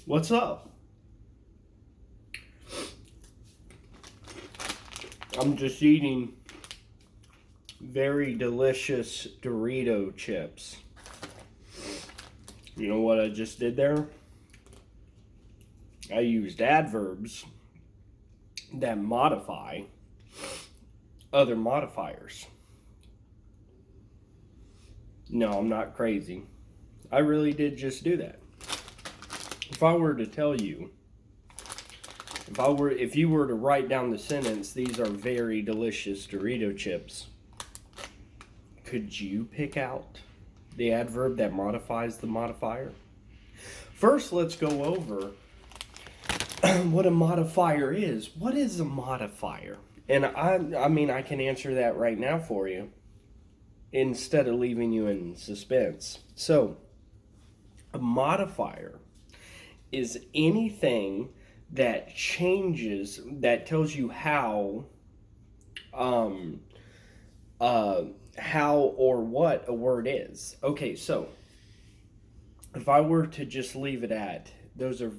What's up? I'm just eating very delicious Dorito chips. You know what I just did there? I used adverbs that modify other modifiers. No, I'm not crazy. I really did just do that. If I were to tell you, if you were to write down the sentence, these are very delicious Dorito chips, could you pick out the adverb that modifies the modifier? First, let's go over what a modifier is. What is a modifier? And I can answer that right now for you instead of leaving you in suspense. So, a modifier is anything that changes, that tells you how or what a word is. Okay, so if I were to just leave it at, those are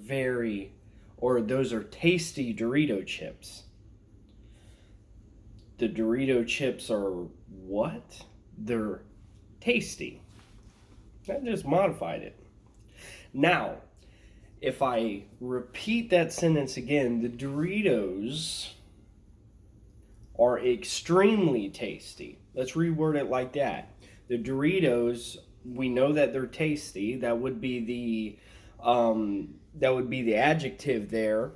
tasty Dorito chips. The Dorito chips are what? They're tasty. I just modified it. Now, if I repeat that sentence again, the Doritos are extremely tasty. Let's reword it like that. The Doritos, we know that they're tasty. That would be the adjective there,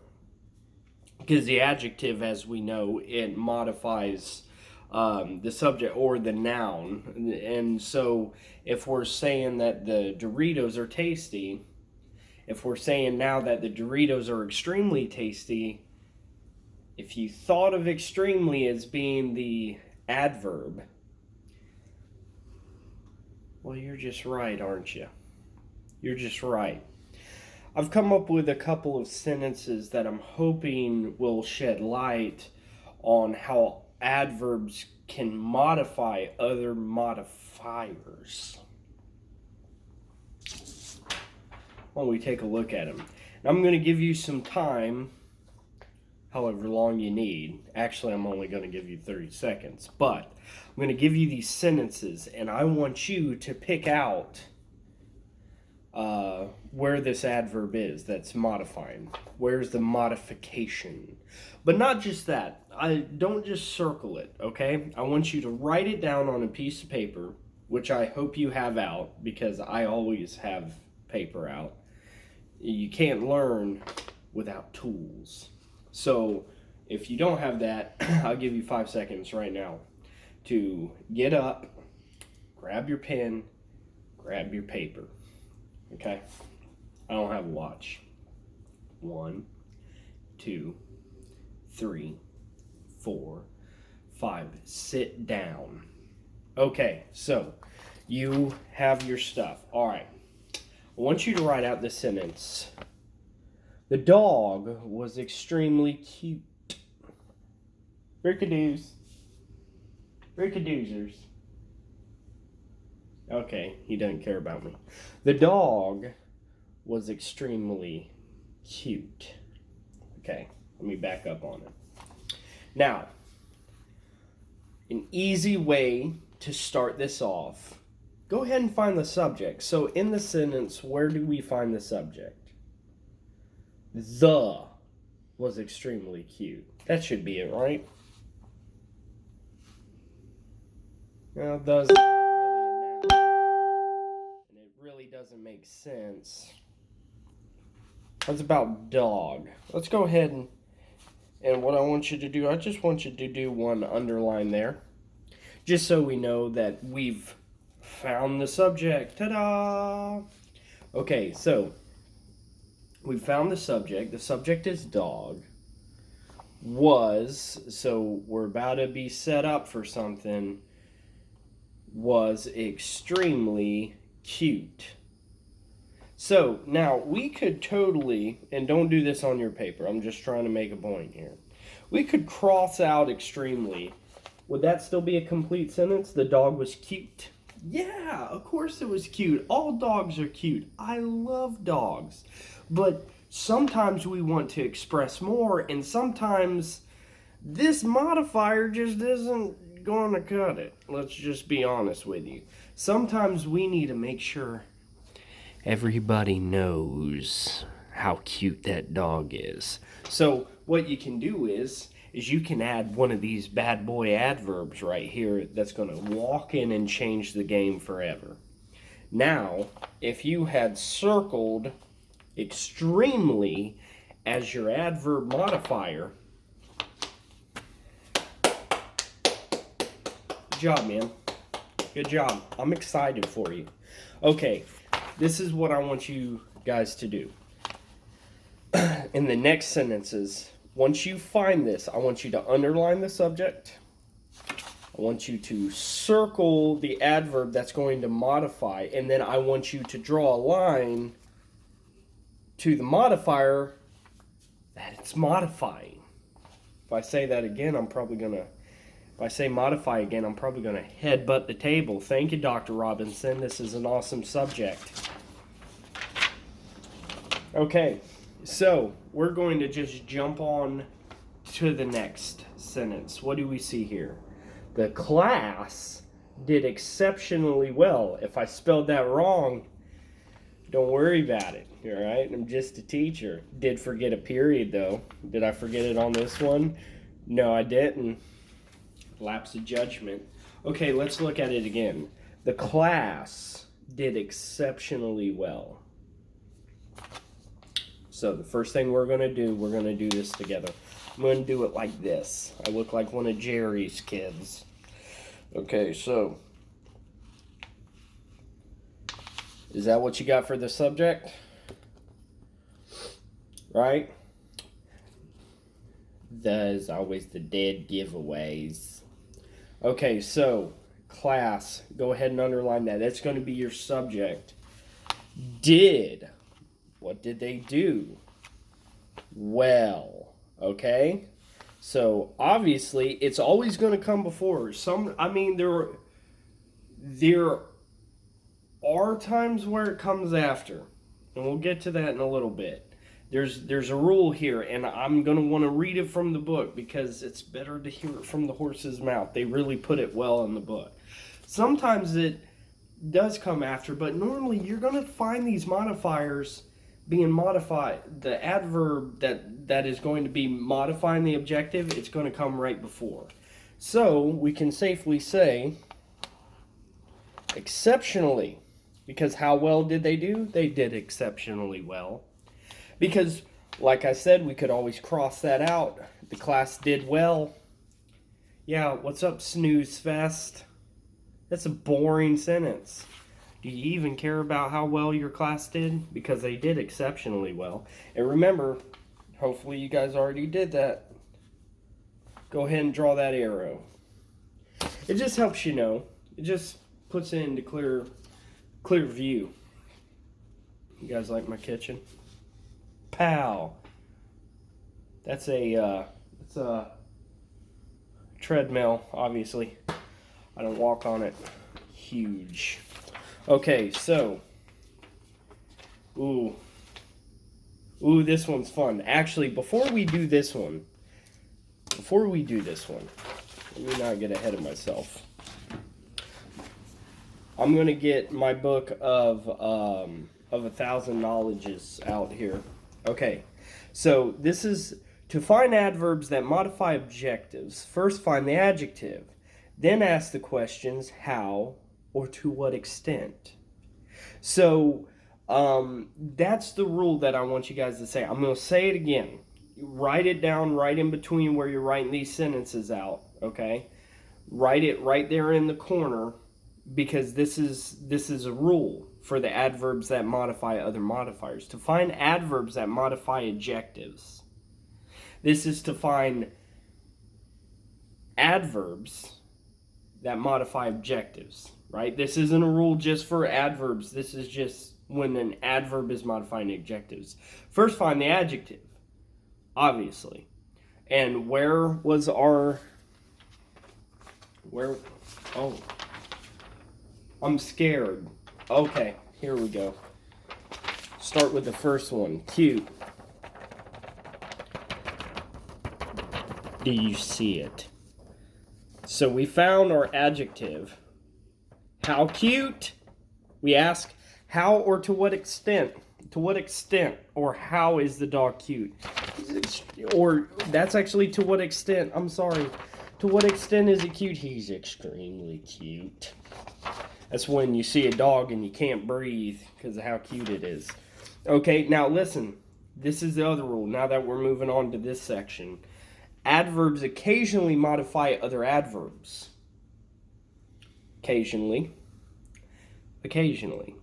because the adjective, as we know, it modifies the subject or the noun. And so if we're saying that the Doritos are tasty, if we're saying now that the Doritos are extremely tasty, if you thought of extremely as being the adverb, well, you're just right, aren't you? You're just right. I've come up with a couple of sentences that I'm hoping will shed light on how adverbs can modify other modifiers. Why don't we take a look at them? And I'm going to give you some time, however long you need. Actually, I'm only going to give you 30 seconds. But I'm going to give you these sentences, and I want you to pick out where this adverb is that's modifying. Where's the modification? But not just that. Don't just circle it, okay? I want you to write it down on a piece of paper, which I hope you have out, because I always have paper out. You can't learn without tools. So if you don't have that, I'll give you 5 seconds right now to get up, grab your pen, grab your paper. Okay? I don't have a watch. 1, 2, 3, 4, 5. Sit down. Okay, so you have your stuff. All right. I want you to write out the sentence. The dog was extremely cute. Rickadoos. Rickadoozers. Okay, he doesn't care about me. The dog was extremely cute. Okay, let me back up on it. Now, an easy way to start this off, go ahead and find the subject. So in the sentence, where do we find the subject? The was extremely cute. That should be it, right? Now, the's not really a noun, and it really doesn't make sense. That's about dog. Let's go ahead and what I want you to do, I just want you to do one underline there, just so we know that we've found the subject. Ta-da! Okay, so we found the subject. The subject is dog. Was, so we're about to be set up for something, was extremely cute. So now we could totally, and don't do this on your paper, I'm just trying to make a point here. We could cross out extremely. Would that still be a complete sentence? The dog was cute. Yeah, of course it was cute. All dogs are cute. I love dogs. But Sometimes we want to express more, and sometimes this modifier just isn't going to cut it. Let's just be honest with you. Sometimes we need to make sure everybody knows how cute that dog is. So what you can do is you can add one of these bad boy adverbs right here that's going to walk in and change the game forever. Now, if you had circled extremely as your adverb modifier, good job, man. Good job. I'm excited for you. Okay, this is what I want you guys to do. In the next sentences, once you find this, I want you to underline the subject. I want you to circle the adverb that's going to modify, and then I want you to draw a line to the modifier that it's modifying. If I say that again, if I say modify again, I'm probably gonna headbutt the table. Thank you, Dr. Robinson. This is an awesome subject. Okay, so we're going to just jump on to the next sentence. What do we see here? The class did exceptionally well. If I spelled that wrong, don't worry about it, all right? I'm just a teacher. Did forget a period, though. Did I forget it on this one? No, I didn't. Lapse of judgment. Okay, let's look at it again. The class did exceptionally well. So the first thing we're going to do this together. I'm going to do it like this. I look like one of Jerry's kids. Okay, so is that what you got for the subject? Right? There's always the dead giveaways. Okay, so class, go ahead and underline that. That's going to be your subject. Did. What did they do? Well. Okay? So obviously it's always going to come before. There are times where it comes after. And we'll get to that in a little bit. There's a rule here, and I'm going to want to read it from the book because it's better to hear it from the horse's mouth. They really put it well in the book. Sometimes it does come after, but normally you're going to find these modifiers being modified. The adverb that is going to be modifying the objective, it's going to come right before. So we can safely say exceptionally, because how well did they do? They did exceptionally well. Because, like I said, we could always cross that out. The class did well. Yeah, what's up, snooze fest? That's a boring sentence. Do you even care about how well your class did? Because they did exceptionally well. And remember, hopefully you guys already did that. Go ahead and draw that arrow. It just helps you know. It just puts it into clear view. You guys like my kitchen? Pow. That's a treadmill, obviously. I don't walk on it. Huge. Okay, so. Ooh, this one's fun. Actually, before we do this one, let me not get ahead of myself. I'm going to get my book of 1,000 knowledges out here. Okay, so this is to find adverbs that modify adjectives. First, find the adjective. Then ask the questions how or to what extent. So that's the rule that I want you guys to say. I'm going to say it again. Write it down right in between where you're writing these sentences out, okay? Write it right there in the corner, because this is a rule for the adverbs that modify other modifiers. To find adverbs that modify adjectives. This is to find adverbs that modify adjectives, right? This isn't a rule just for adverbs. This is just when an adverb is modifying adjectives. First, find the adjective, obviously. And oh, I'm scared. Okay, here we go. Start with the first one. Cute. Do you see it? So we found our adjective. How cute? We ask how or to what extent. To what extent or how is the dog cute? Or that's actually to what extent. I'm sorry. To what extent is it cute? He's extremely cute. That's when you see a dog and you can't breathe because of how cute it is. Okay, now listen. This is the other rule. Now that we're moving on to this section. Adverbs occasionally modify other adverbs. Occasionally. Occasionally.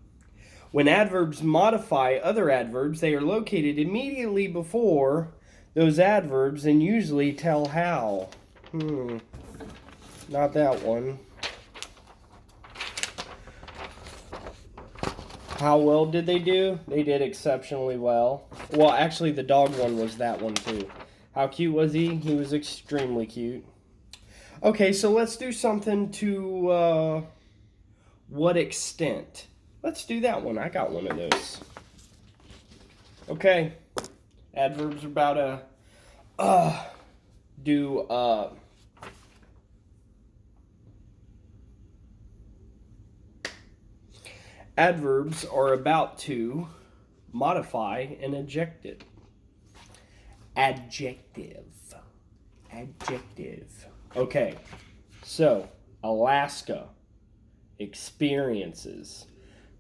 When adverbs modify other adverbs, they are located immediately before those adverbs and usually tell how. Not that one. How well did they do? They did exceptionally well. Well, actually, the dog one was that one too. How cute was he? He was extremely cute. Okay, so let's do something to what extent. Let's do that one. I got one of those. Okay. Adverbs are about to do adverbs are about to modify an adjective. Adjective. Adjective. Okay. So, Alaska experiences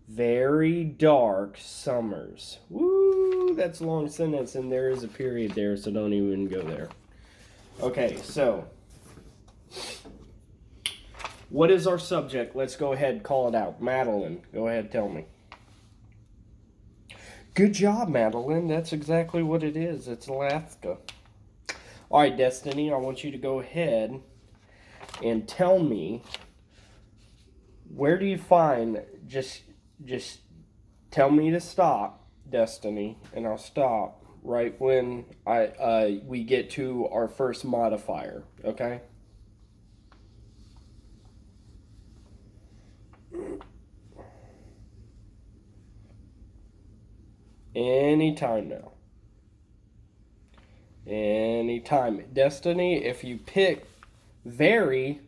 very dark summers. Woo, that's a long sentence, and there is a period there, so don't even go there. Okay, so what is our subject? Let's go ahead and call it out. Madeline, go ahead, tell me. Good job, Madeline. That's exactly what it is. It's Alaska. All right, Destiny, I want you to go ahead and tell me, where do you find, just tell me to stop, Destiny, and I'll stop right when we get to our first modifier, okay? Anytime now. Anytime. Destiny, if you pick very,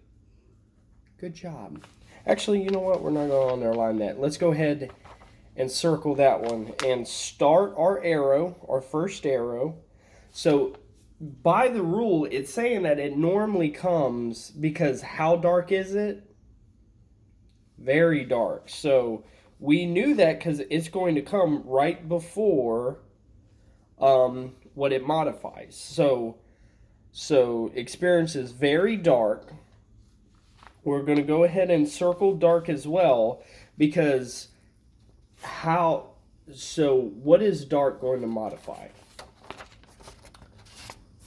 good job. Actually, you know what? We're not going to underline that. Let's go ahead and circle that one and start our arrow, our first arrow. So by the rule, it's saying that it normally comes because how dark is it? Very dark. So we knew that because it's going to come right before what it modifies. So experience is very dark. We're going to go ahead and circle dark as well because what is dark going to modify?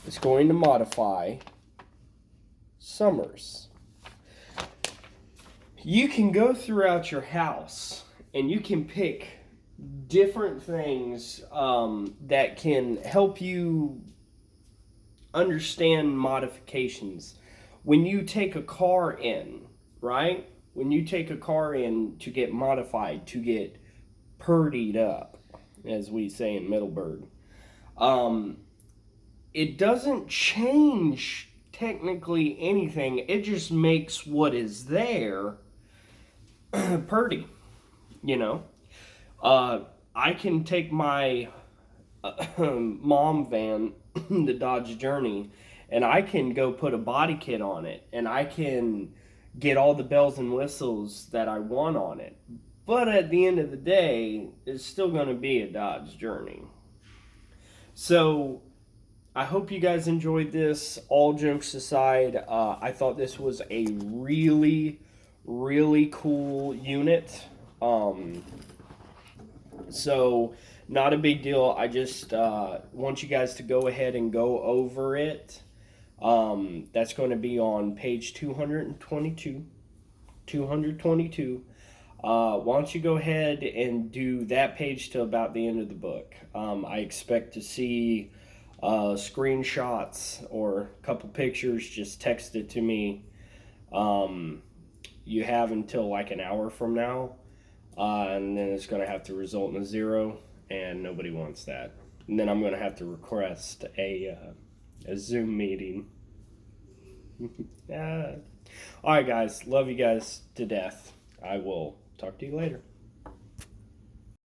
It's going to modify summers. You can go throughout your house and you can pick different things that can help you understand modifications. When you take a car in, right? When you take a car in to get modified, to get purdied up, as we say in Middleburg, it doesn't change technically anything. It just makes what is there purdy, you know? I can take my mom van, the Dodge Journey, and I can go put a body kit on it, and I can get all the bells and whistles that I want on it. But at the end of the day, it's still going to be a Dodge Journey. So I hope you guys enjoyed this. All jokes aside, I thought this was a really, really cool unit. So not a big deal. I just want you guys to go ahead and go over it. That's going to be on page 222. Why don't you go ahead and do that page to about the end of the book. I expect to see screenshots or a couple pictures. Just text it to me. You have until like an hour from now, and then it's going to have to result in a 0, and nobody wants that. And then I'm going to have to request a Zoom meeting. All right, guys. Love you guys to death. I will talk to you later.